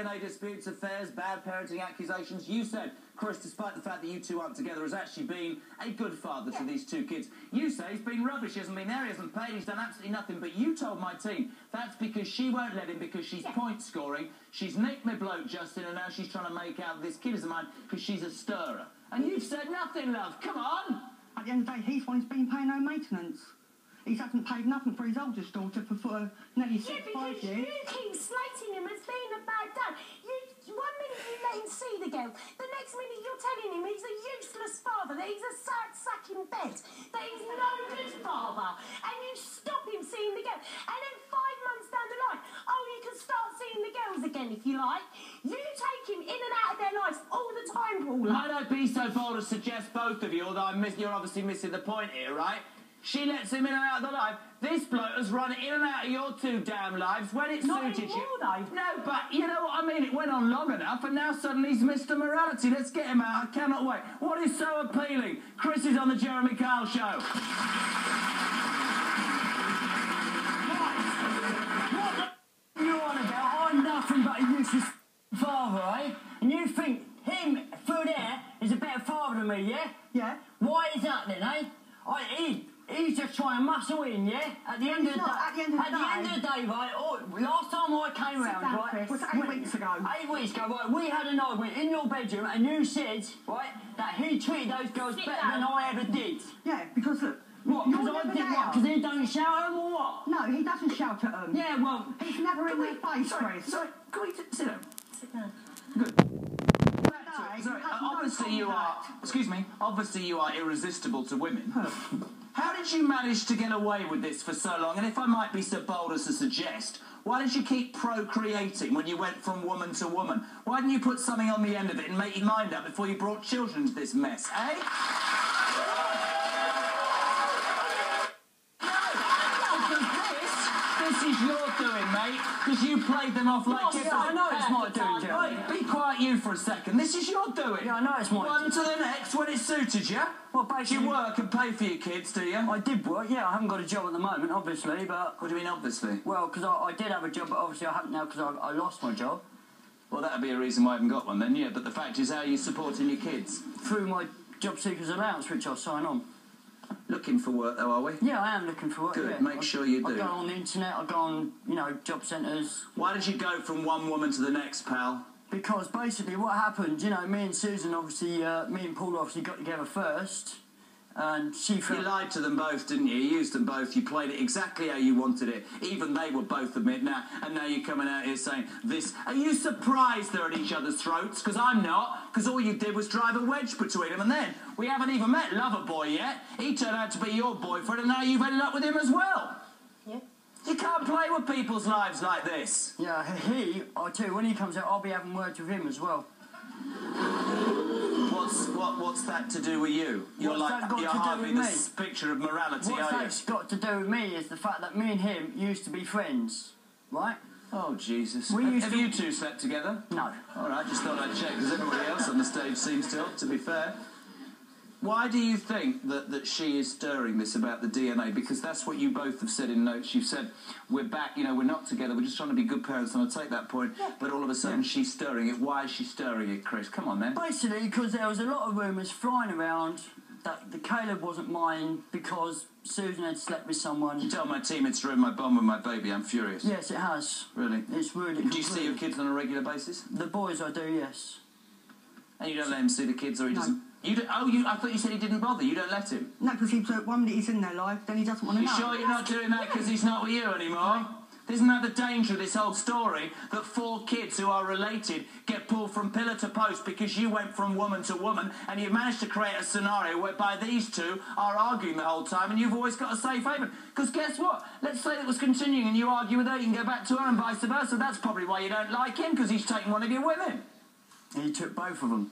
DNA disputes, affairs, bad parenting accusations. You said, Chris, despite the fact that you two aren't together, has actually been a good father to these two kids. You say he's been rubbish, he hasn't been there, he hasn't paid, he's done absolutely nothing. But you told my team that's because she won't let him because she's point scoring. She's nicked my bloke, Justin, and now she's trying to make out this kid is of mine because she's a stirrer. And you've said nothing, love. Come on. At the end of the day, he's one who's been paying no maintenance. He hasn't paid nothing for his oldest daughter for nearly 5 years. You keep slating him as being a bad dad. One minute you let him see the girl, the next minute you're telling him he's a useless father, that he's a sad sack in bed, that he's no good father, and you stop him seeing the girl. And then 5 months down the line, oh, you can start seeing the girls again if you like. You take him in and out of their lives all the time, Paula. Might I be so bold as suggest both of you, although you're obviously missing the point here, right? She lets him in and out of the life. This bloke has run in and out of your two damn lives when it suited you. No, but you know what I mean? It went on long enough, and now suddenly he's Mr. Morality. Let's get him out. I cannot wait. What is so appealing? Chris is on the Jeremy Kyle Show. What the you on about? I'm nothing but a useless father, eh? And you think him through there is a better father than me, yeah? Yeah. Why is that then, eh? He's just trying to muscle in, yeah? At the end of the day, right? Oh, last time I came round, right? Was 8 weeks ago? 8 weeks ago, right? We had an argument in your bedroom, and you said, right, that he treated those girls better than I ever did. Yeah, because look. What? Because he don't shout at them or what? No, he doesn't shout at them. Yeah, well, he's never in their face, Chris. Sorry, can we sit down? Sit down. Good. Sorry, obviously you are, excuse me, obviously you are irresistible to women. How did you manage to get away with this for so long? And if I might be so bold as to suggest, why did you keep procreating when you went from woman to woman? Why didn't you put something on the end of it and make your mind up before you brought children into this mess, eh? This is your doing, mate, because you played them off like... Yeah, I know it's my doing, Jeremy. Right, be quiet you for a second. This is your doing. Yeah, I know it's my One to the next when it suited you. Well, basically... You work and pay for your kids, do you? I did work, yeah. I haven't got a job at the moment, obviously, but... What do you mean, obviously? Well, because I did have a job, but obviously I haven't now because I lost my job. Well, that'd be a reason why I haven't got one then, yeah. But the fact is, how are you supporting your kids? Through my job seekers allowance, which I'll sign on. Looking for work, though, are we? Yeah, I am looking for work. Good, yeah. make sure you do. I go on the internet, I go on, you know, job centres. Why did you go from one woman to the next, pal? Because basically what happened, you know, me and Susan, obviously, me and Paul obviously got together first. And she felt... You lied to them both, didn't you? You used them both. You played it exactly how you wanted it. Even they would both admit now. And now you're coming out here saying this. Are you surprised they're at each other's throats? Because I'm not. Because all you did was drive a wedge between them. And then we haven't even met Loverboy yet. He turned out to be your boyfriend, and now you've ended up with him as well. Yeah. You can't play with people's lives like this. Yeah, I tell you, when he comes out, I'll be having words with him as well. What's that to do with you? You're hardly the picture of morality, What's that's got to do with me is the fact that me and him used to be friends, right? Oh, Jesus. Have you two slept together? No. All right, just thought I'd check, because everybody else on the stage seems to be fair. Why do you think that she is stirring this about the DNA? Because that's what you both have said in notes. You've said, we're back, you know, we're not together, we're just trying to be good parents, and I take that point. Yeah. But all of a sudden she's stirring it. Why is she stirring it, Chris? Come on, then. Basically, because there was a lot of rumours flying around that the Caleb wasn't mine because Susan had slept with someone. You tell my team it's ruined my bond with my baby. I'm furious. Yes, it has. Really? It's really... Do you see your kids on a regular basis? The boys I do, yes. And you don't let him see the kids, or he doesn't... You don't, I thought you said he didn't bother. You don't let him? No, because one minute he's in their life, then he doesn't want to know. You sure you're not doing that because he's not with you anymore? No. Isn't that the danger of this whole story, that 4 kids who are related get pulled from pillar to post because you went from woman to woman, and you've managed to create a scenario whereby these two are arguing the whole time and you've always got a safe haven? Because guess what? Let's say it was continuing and you argue with her, you can go back to her and vice versa. That's probably why you don't like him, because he's taken one of your women. And he took both of them.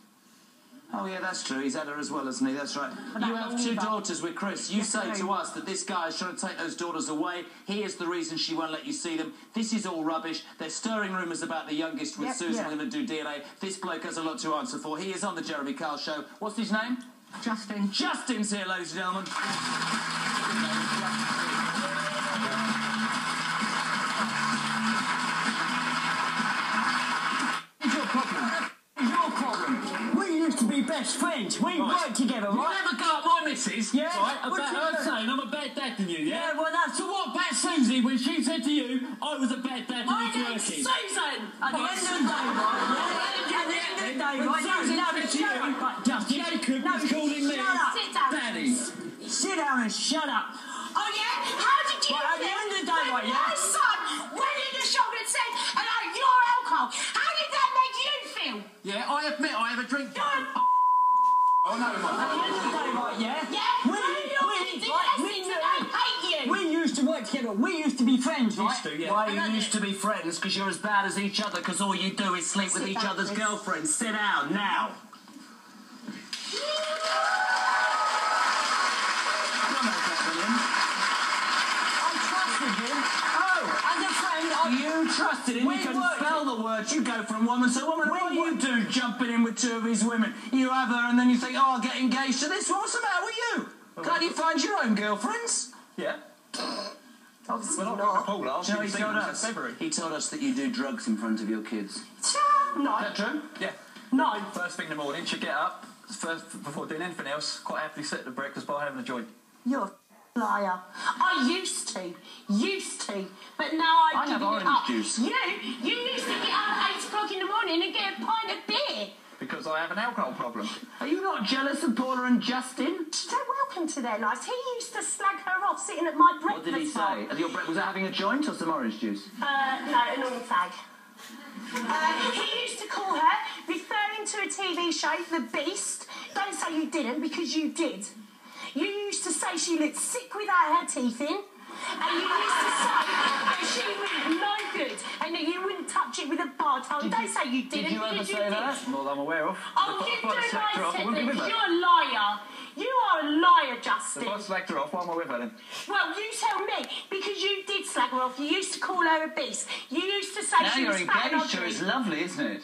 Oh, yeah, that's true. He's had her as well, hasn't he? That's right. You have 2 daughters with Chris. You say to us that this guy is trying to take those daughters away. He is the reason she won't let you see them. This is all rubbish. They're stirring rumours about the youngest with Susan. We're going to do DNA. This bloke has a lot to answer for. He is on the Jeremy Kyle Show. What's his name? Justin. Justin's here, ladies and gentlemen. I was a bad dad My and name's working. Susan. At the end of the day, right? At the end of the day, right? Jacob No, is calling me shut up. Sit down. Daddy. Sit down and shut up. Oh, yeah? How did you Right, at the feel end of the day, when right, yeah? my son went in the shop and said, about your alcohol? How did that make you feel? Yeah, I admit I have a drink. Oh, no, At the end of the day, right, yeah? Yeah? We, hate you. we used to work together. We used to be friends, right? Used to, yeah. Why you used to be friends? Because you're as bad as each other, because all you do is sleep with Sit each down, other's Chris. girlfriends. Sit down, now. I trusted him. Oh, As a friend, you trusted him. We You can worked- spell the words. You go from woman to woman. What do you do jumping in with two of his women? You have her and then you think, oh, I'll get engaged to this one. What's the matter with you? Can't you find your own girlfriends? Yeah. Obviously Well, not. Paul, I've Do you know been he single told since us? February. He told us that you do drugs in front of your kids. No. Is that true? Yeah. No. First thing in the morning, she'd get up, first, before doing anything else, quite happily sit at the breakfast bar having a joint. You're a liar. I used to, but now I I've have given orange it up. juice. You used to get up at 8 o'clock in the morning and get a pint of beer. Because I have an alcohol problem. Are you not jealous of Paula and Justin? So welcome to their lives. He used to slag her off sitting at my What breakfast did he say? bar. Was that having a joint or some orange juice? No, a normal fag. He used to call her, referring to a TV show, The Beast. Don't say you didn't, because you did. You used to say she looked sick without her teeth in. And you used to say that she was no good and that you wouldn't touch it with a bar tongue. Don't say you didn't. Did you ever because say did. that? Not that I'm aware of. Oh, If I- you if I'd have do slacked her lie, off, I wouldn't be with because her. you're a liar. You are a liar, Justin. If I slagged her off, why am I with her then? Well, you tell me, because you did slag her off. You used to call her a beast. You used to say Now she you're was fat and engaged to her. ugly. It's lovely, isn't it?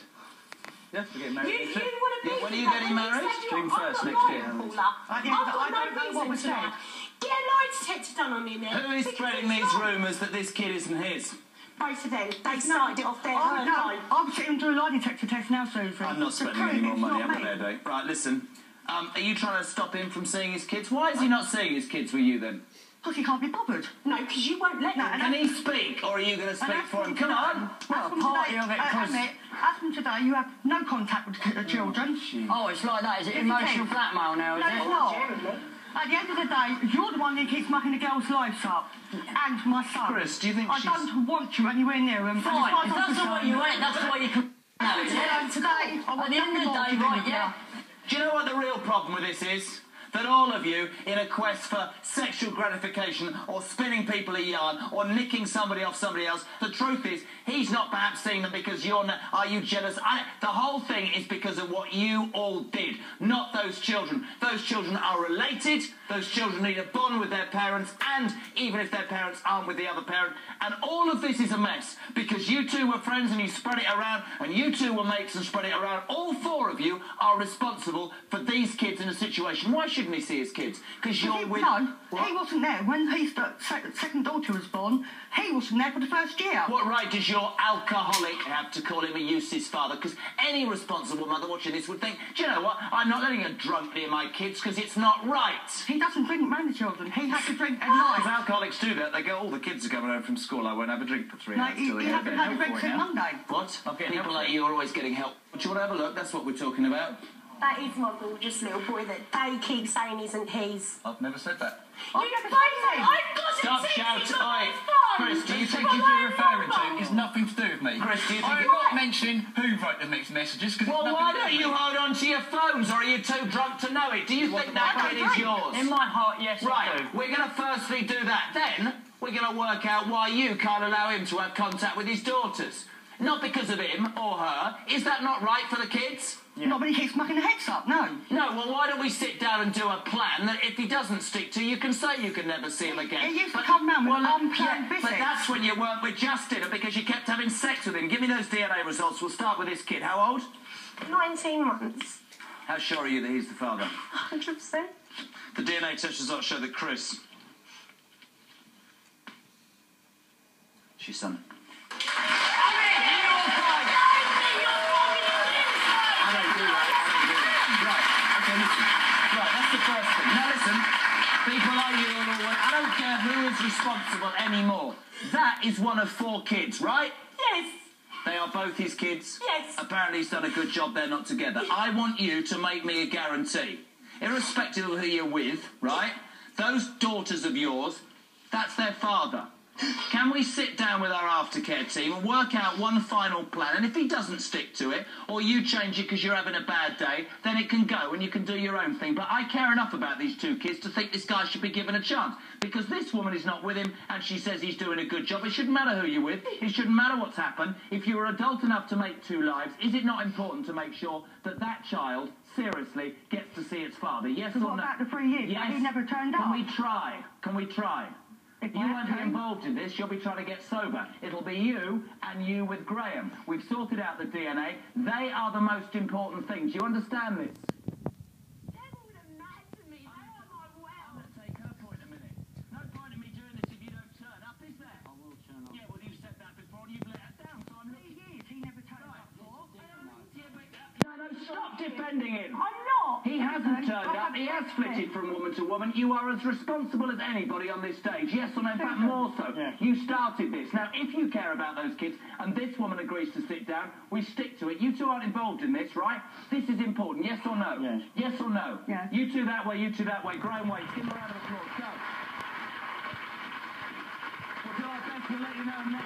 Yeah, we're getting You married. want to be Yeah, when are you with getting that, married? you June said 1st I've next got year. no Paula. I I've don't got know what no was reason to said. lie. Get a lie detector done on him then. Who is Because spreading it's these not. rumours that this kid isn't his? Both of them. They started it off their own No, line. I'm sitting to a lie detector test now, Susan. I'm not To spending prove any more it's money. not I'm a me. fair day. Right, listen. Are you trying to stop him from seeing his kids? Why is he not seeing his kids with you then? Because he can't be bothered. No, because you won't let No, them. and Can he speak, or are you going to speak for him? Come on. Well, party of it, Chris. As from today, you have no contact with the children. Oh, it's like that, is it? Yes, Emotional it is. blackmail now, is No, it? it's not. At the end of the day, you're the one that keeps mucking the girls' lives up. And my son. Chris, do you think I she's... don't want you anywhere near him. Fine, if that's the way you went, that's the way you can... No, is it? Today, I At want the end of the nothing more day, to do right, with yeah. Do you know what the real problem with this is? That all of you, in a quest for sexual gratification or spinning people a yarn or nicking somebody off somebody else, the truth is, he's not perhaps seeing them because you're not... Are you jealous? The whole thing is because of what you all did, not those children. Those children are related, those children need a bond with their parents, and even if their parents aren't with the other parent, and all of this is a mess because you two were friends and you spread it around, and you two were mates and spread it around. All four of you are responsible for these kids in a situation. Why shouldn't he see his kids? Because you're with... No, What? he wasn't there when his second daughter was born. He wasn't there for the first year. What right does your alcoholic have to call him a useless father? Because any responsible mother watching this would think, do you know what? I'm not letting a drunk near my kids because it's not right. He doesn't drink around the children. He has to drink at If night. alcoholics do that, they go, all the kids are coming home from school, I won't have a drink for 3 No, hours he till they get a hasn't bit of had a help drink for it since now. Monday. What? I'm getting People help. like you are always getting help. Do you want to have a look? That's what we're talking about. That is my gorgeous little boy that they keep saying isn't his. I've never said that. You both say, I've got Stop a shouting. on my Oi, phone. Chris, do you The think things you're referring to is nothing to do with me. Chris, do you think I'm it- not mentioning who wrote the mixed messages because Well, it's why nothing don't to do you with me. hold on to your phones, or are you too drunk to know it? Do you think that kid is yours? In my heart, yes, I Right, do. we're going to firstly do that. Then we're going to work out why you can't allow him to have contact with his daughters. Not because of him or her. Is that not right for the kids? Not when he keeps mucking the heads up, no. No, well, why don't we sit down and do a plan that if he doesn't stick to, you can say you can never see him again. He used to come round with well, unplanned but visits. that's when you weren't with Justin and because you kept having sex with him. Give me those DNA results. We'll start with this kid. How old? 19 months. How sure are you that he's the father? 100%. The DNA test results show that Chris... She's son. I don't do that. Right, okay, listen. Right, that's the first thing. Now listen, people like you and all, I don't care who is responsible anymore. That is one of 4 kids, right? Yes. They are both his kids? Yes. Apparently he's done a good job, they're not together. I want you to make me a guarantee. Irrespective of who you're with, right? Those daughters of yours, that's their father. Can we sit down with our aftercare team and work out one final plan? And if he doesn't stick to it, or you change it because you're having a bad day, then it can go and you can do your own thing. But I care enough about these 2 kids to think this guy should be given a chance. Because this woman is not with him and she says he's doing a good job. It shouldn't matter who you're with. It shouldn't matter what's happened. If you were adult enough to make 2 lives, is it not important to make sure that that child, seriously, gets to see its father? Yes or no? What about the 3 years? Yes. He never turned up. Can we try? Can we try? If You I won't be had to. involved in this. You'll be trying to get sober. It'll be you and you with Graham. We've sorted out the DNA. They are the most important things. You understand this? Dad wouldn't matter to me. They are my I'm well. going to take her point a minute. No point in me doing this if you don't turn up, is there? I will turn up. Yeah, well, you've said that before and you've let us down, so I'm 3 looking... years, he never turned up. Yeah, but... No, stop defending him. I'm not. He hasn't turned up. He has flitted from woman to woman. You are as responsible as anybody on this stage. Yes or no? In fact, more so. Yeah. You started this. Now, if you care about those kids and this woman agrees to sit down, we stick to it. You 2 aren't involved in this, right? This is important. Yes or no? Yes. Yes or no? Yes. You 2 that way, you 2 that way. Graham waits. Give him a round of applause. Go. We'll do our best. We'll let you know next.